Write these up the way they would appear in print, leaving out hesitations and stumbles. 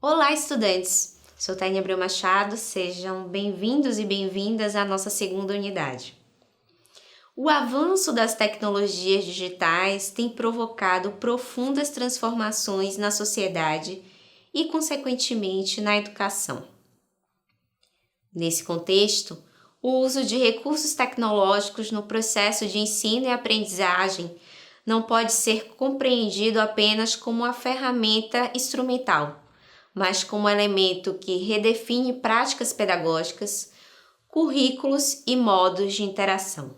Olá, estudantes! Sou Tânia Abreu Machado, sejam bem-vindos e bem-vindas à nossa segunda unidade. O avanço das tecnologias digitais tem provocado profundas transformações na sociedade e, consequentemente, na educação. Nesse contexto, o uso de recursos tecnológicos no processo de ensino e aprendizagem não pode ser compreendido apenas como uma ferramenta instrumental, mas como elemento que redefine práticas pedagógicas, currículos e modos de interação.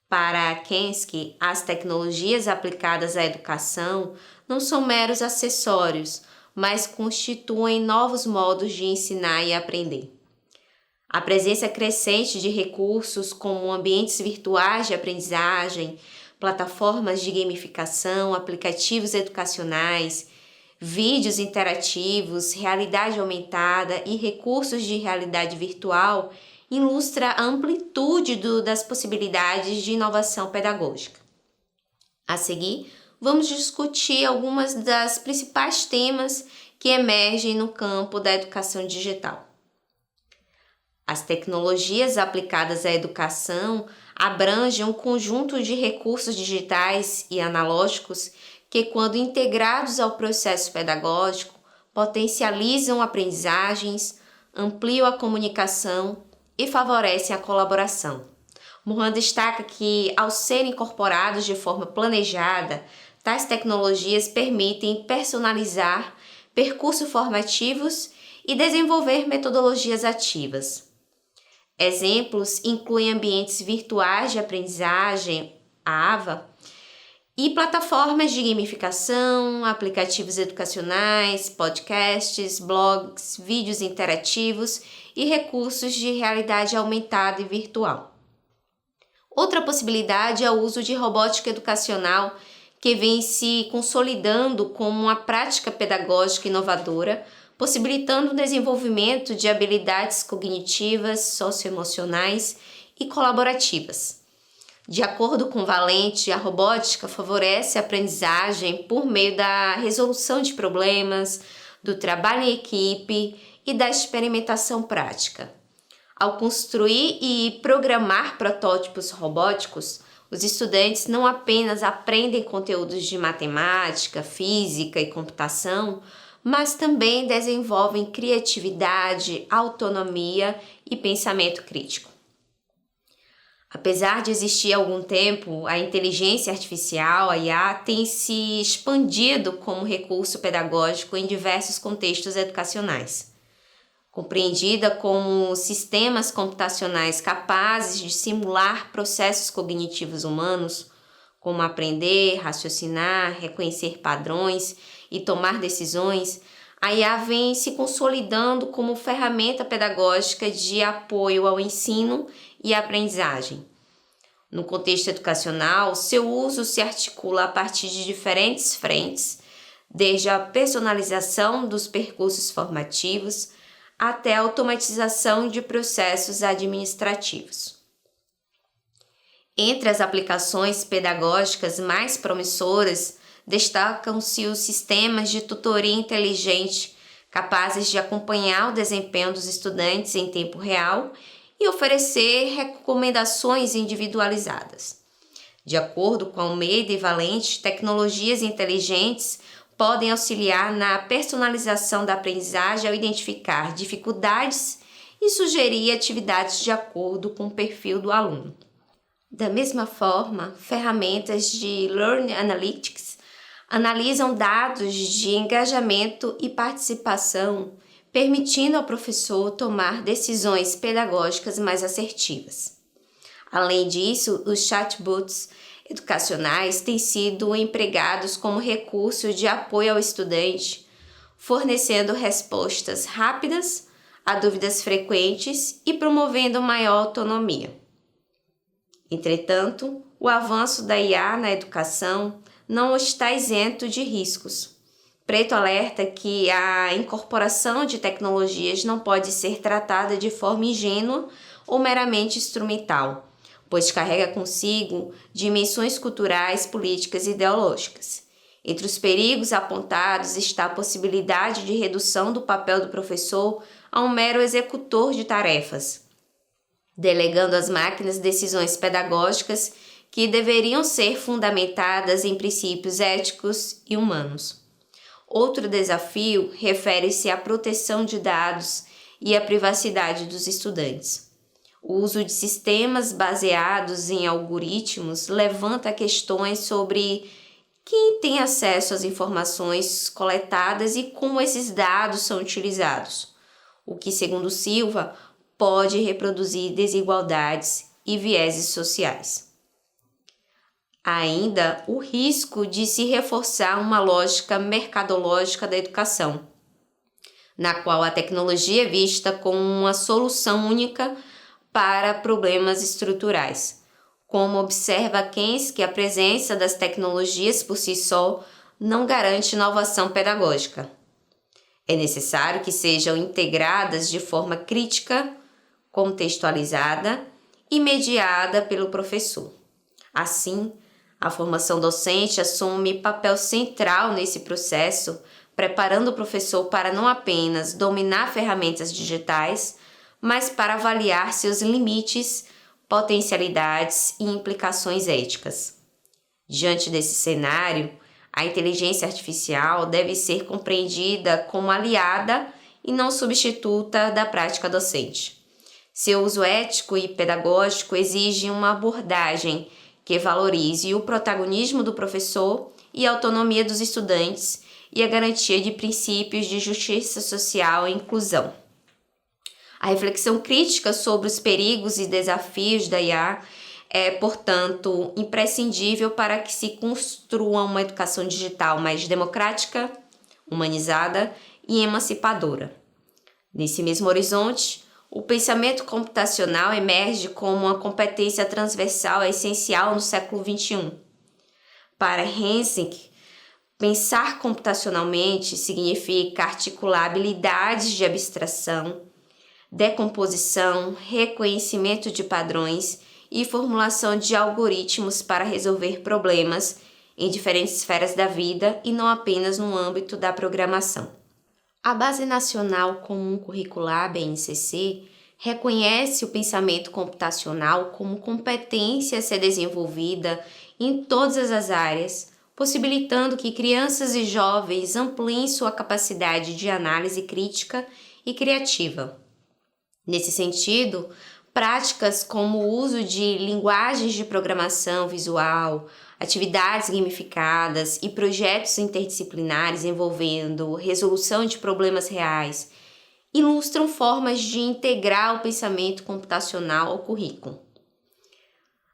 Para Kensky, as tecnologias aplicadas à educação não são meros acessórios, mas constituem novos modos de ensinar e aprender. A presença crescente de recursos como ambientes virtuais de aprendizagem, plataformas de gamificação, aplicativos educacionais, vídeos interativos, realidade aumentada e recursos de realidade virtual ilustra a amplitude das possibilidades de inovação pedagógica. A seguir, vamos discutir algumas das principais temas que emergem no campo da educação digital. As tecnologias aplicadas à educação abrangem um conjunto de recursos digitais e analógicos que, quando integrados ao processo pedagógico, potencializam aprendizagens, ampliam a comunicação e favorecem a colaboração. Mohan destaca que, ao serem incorporados de forma planejada, tais tecnologias permitem personalizar percursos formativos e desenvolver metodologias ativas. Exemplos incluem ambientes virtuais de aprendizagem, AVA, e plataformas de gamificação, aplicativos educacionais, podcasts, blogs, vídeos interativos e recursos de realidade aumentada e virtual. Outra possibilidade é o uso de robótica educacional, que vem se consolidando como uma prática pedagógica inovadora, possibilitando o desenvolvimento de habilidades cognitivas, socioemocionais e colaborativas. De acordo com Valente, a robótica favorece a aprendizagem por meio da resolução de problemas, do trabalho em equipe e da experimentação prática. Ao construir e programar protótipos robóticos, os estudantes não apenas aprendem conteúdos de matemática, física e computação, mas também desenvolvem criatividade, autonomia e pensamento crítico. Apesar de existir há algum tempo, a inteligência artificial, a IA, tem se expandido como recurso pedagógico em diversos contextos educacionais. Compreendida como sistemas computacionais capazes de simular processos cognitivos humanos, como aprender, raciocinar, reconhecer padrões e tomar decisões, a IA vem se consolidando como ferramenta pedagógica de apoio ao ensino e à aprendizagem. No contexto educacional, seu uso se articula a partir de diferentes frentes, desde a personalização dos percursos formativos até a automatização de processos administrativos. Entre as aplicações pedagógicas mais promissoras, destacam-se os sistemas de tutoria inteligente, capazes de acompanhar o desempenho dos estudantes em tempo real e oferecer recomendações individualizadas. De acordo com Almeida e Valente, tecnologias inteligentes podem auxiliar na personalização da aprendizagem ao identificar dificuldades e sugerir atividades de acordo com o perfil do aluno. Da mesma forma, ferramentas de Learning Analytics analisam dados de engajamento e participação, permitindo ao professor tomar decisões pedagógicas mais assertivas. Além disso, os chatbots educacionais têm sido empregados como recurso de apoio ao estudante, fornecendo respostas rápidas a dúvidas frequentes e promovendo maior autonomia. Entretanto, o avanço da IA na educação não está isento de riscos. Preto alerta que a incorporação de tecnologias não pode ser tratada de forma ingênua ou meramente instrumental, pois carrega consigo dimensões culturais, políticas e ideológicas. Entre os perigos apontados está a possibilidade de redução do papel do professor a um mero executor de tarefas, delegando às máquinas decisões pedagógicas que deveriam ser fundamentadas em princípios éticos e humanos. Outro desafio refere-se à proteção de dados e à privacidade dos estudantes. O uso de sistemas baseados em algoritmos levanta questões sobre quem tem acesso às informações coletadas e como esses dados são utilizados, o que, segundo Silva, pode reproduzir desigualdades e vieses sociais. Há ainda o risco de se reforçar uma lógica mercadológica da educação, na qual a tecnologia é vista como uma solução única para problemas estruturais. Como observa Keynes, que a presença das tecnologias por si só não garante inovação pedagógica. É necessário que sejam integradas de forma crítica, contextualizada e mediada pelo professor. Assim, a formação docente assume papel central nesse processo, preparando o professor para não apenas dominar ferramentas digitais, mas para avaliar seus limites, potencialidades e implicações éticas. Diante desse cenário, a inteligência artificial deve ser compreendida como aliada e não substituta da prática docente. Seu uso ético e pedagógico exige uma abordagem que valorize o protagonismo do professor e a autonomia dos estudantes e a garantia de princípios de justiça social e inclusão. A reflexão crítica sobre os perigos e desafios da IA é, portanto, imprescindível para que se construa uma educação digital mais democrática, humanizada e emancipadora. Nesse mesmo horizonte, o pensamento computacional emerge como uma competência transversal essencial no século XXI. Para Hensick, pensar computacionalmente significa articular habilidades de abstração, decomposição, reconhecimento de padrões e formulação de algoritmos para resolver problemas em diferentes esferas da vida e não apenas no âmbito da programação. A Base Nacional Comum Curricular, BNCC, reconhece o pensamento computacional como competência a ser desenvolvida em todas as áreas, possibilitando que crianças e jovens ampliem sua capacidade de análise crítica e criativa. Nesse sentido, práticas como o uso de linguagens de programação visual, atividades gamificadas e projetos interdisciplinares envolvendo resolução de problemas reais ilustram formas de integrar o pensamento computacional ao currículo.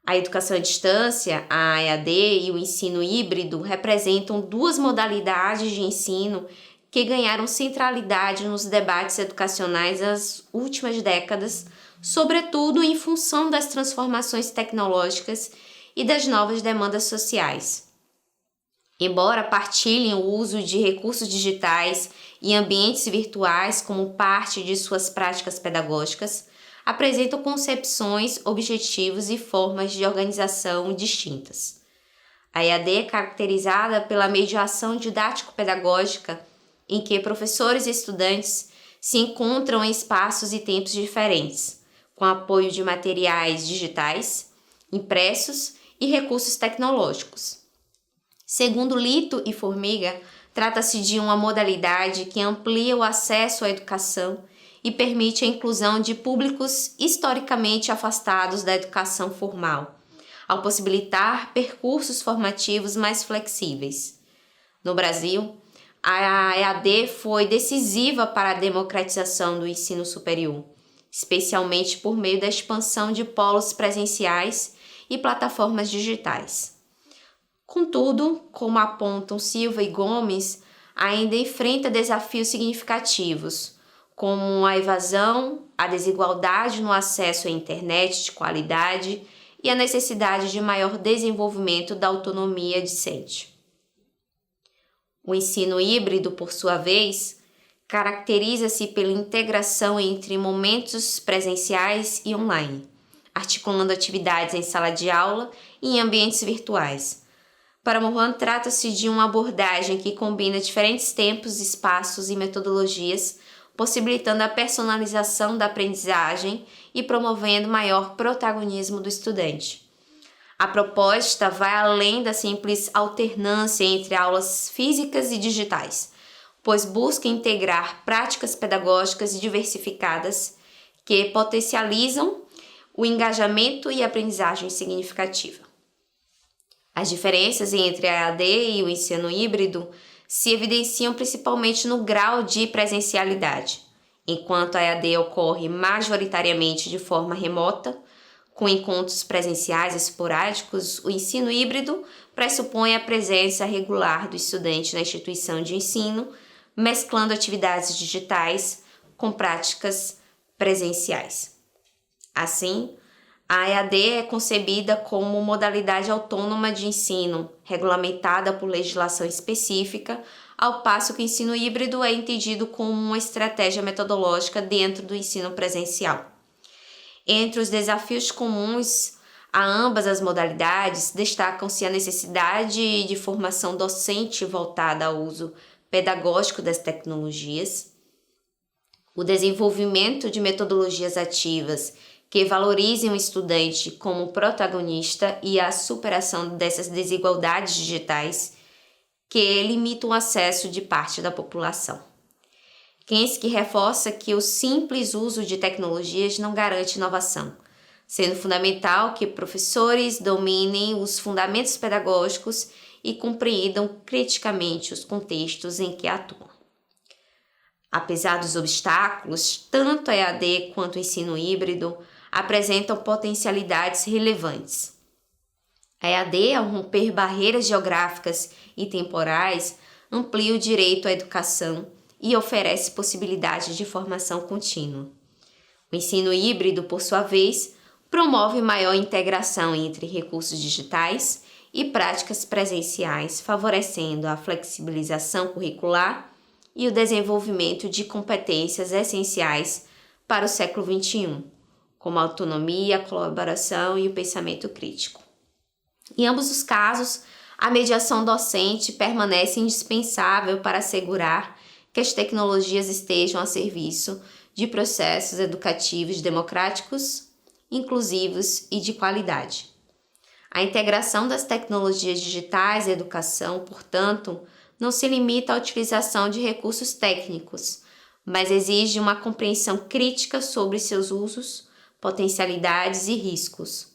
A educação à distância, a EAD e o ensino híbrido representam duas modalidades de ensino que ganharam centralidade nos debates educacionais das últimas décadas, sobretudo em função das transformações tecnológicas e das novas demandas sociais. Embora partilhem o uso de recursos digitais e ambientes virtuais como parte de suas práticas pedagógicas, apresentam concepções, objetivos e formas de organização distintas. A EAD é caracterizada pela mediação didático-pedagógica, em que professores e estudantes se encontram em espaços e tempos diferentes, com apoio de materiais digitais, impressos e recursos tecnológicos. Segundo Lito e Formiga, trata-se de uma modalidade que amplia o acesso à educação e permite a inclusão de públicos historicamente afastados da educação formal, ao possibilitar percursos formativos mais flexíveis. No Brasil, a EAD foi decisiva para a democratização do ensino superior, especialmente por meio da expansão de polos presenciais e plataformas digitais. Contudo, como apontam Silva e Gomes, ainda enfrenta desafios significativos, como a evasão, a desigualdade no acesso à internet de qualidade e a necessidade de maior desenvolvimento da autonomia discente. O ensino híbrido, por sua vez, caracteriza-se pela integração entre momentos presenciais e online, articulando atividades em sala de aula e em ambientes virtuais, Para Mohan, trata-se de uma abordagem que combina diferentes tempos, espaços e metodologias, possibilitando a personalização da aprendizagem e promovendo maior protagonismo do estudante. A proposta vai além da simples alternância entre aulas físicas e digitais, pois busca integrar práticas pedagógicas diversificadas que potencializam o engajamento e aprendizagem significativa. As diferenças entre a EAD e o ensino híbrido se evidenciam principalmente no grau de presencialidade. Enquanto a EAD ocorre majoritariamente de forma remota, com encontros presenciais esporádicos, o ensino híbrido pressupõe a presença regular do estudante na instituição de ensino, mesclando atividades digitais com práticas presenciais. Assim, a EAD é concebida como modalidade autônoma de ensino, regulamentada por legislação específica, ao passo que o ensino híbrido é entendido como uma estratégia metodológica dentro do ensino presencial. Entre os desafios comuns a ambas as modalidades, destacam-se a necessidade de formação docente voltada ao uso pedagógico das tecnologias, o desenvolvimento de metodologias ativas que valorizem o estudante como protagonista e a superação dessas desigualdades digitais que limitam o acesso de parte da população. Kensky reforça que o simples uso de tecnologias não garante inovação, sendo fundamental que professores dominem os fundamentos pedagógicos e compreendam criticamente os contextos em que atuam. Apesar dos obstáculos, tanto a EAD quanto o ensino híbrido apresentam potencialidades relevantes. A EAD, ao romper barreiras geográficas e temporais, amplia o direito à educação e oferece possibilidades de formação contínua. O ensino híbrido, por sua vez, promove maior integração entre recursos digitais e práticas presenciais, favorecendo a flexibilização curricular e o desenvolvimento de competências essenciais para o século XXI, como a autonomia, a colaboração e o pensamento crítico. Em ambos os casos, a mediação docente permanece indispensável para assegurar que as tecnologias estejam a serviço de processos educativos democráticos, inclusivos e de qualidade. A integração das tecnologias digitais à educação, portanto, não se limita à utilização de recursos técnicos, mas exige uma compreensão crítica sobre seus usos, potencialidades e riscos.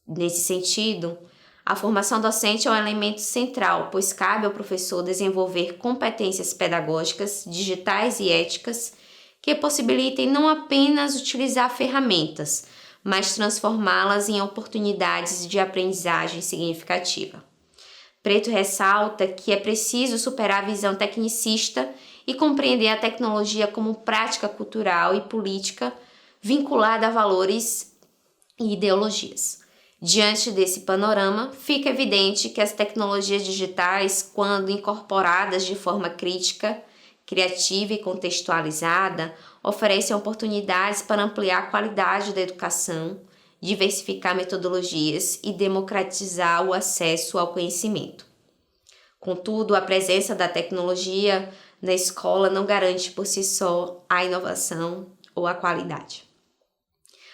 Nesse sentido, a formação docente é um elemento central, pois cabe ao professor desenvolver competências pedagógicas, digitais e éticas que possibilitem não apenas utilizar ferramentas, mas transformá-las em oportunidades de aprendizagem significativa. Preto ressalta que é preciso superar a visão tecnicista e compreender a tecnologia como prática cultural e política vinculada a valores e ideologias. Diante desse panorama, fica evidente que as tecnologias digitais, quando incorporadas de forma crítica, criativa e contextualizada, oferecem oportunidades para ampliar a qualidade da educação, diversificar metodologias e democratizar o acesso ao conhecimento. Contudo, a presença da tecnologia na escola não garante por si só a inovação ou a qualidade.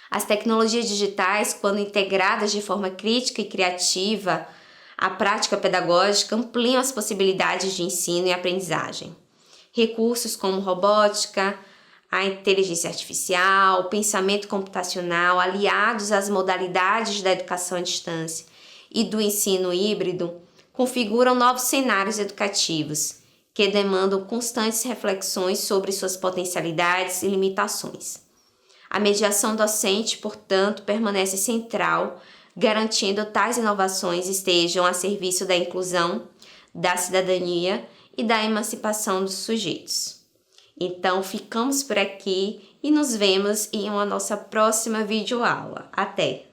As tecnologias digitais, quando integradas de forma crítica e criativa à prática pedagógica, ampliam as possibilidades de ensino e aprendizagem. Recursos como robótica, a inteligência artificial, o pensamento computacional, aliados às modalidades da educação à distância e do ensino híbrido, configuram novos cenários educativos que demandam constantes reflexões sobre suas potencialidades e limitações. A mediação docente, portanto, permanece central, garantindo tais inovações estejam a serviço da inclusão, da cidadania e da emancipação dos sujeitos. Então, ficamos por aqui e nos vemos em uma nossa próxima videoaula. Até!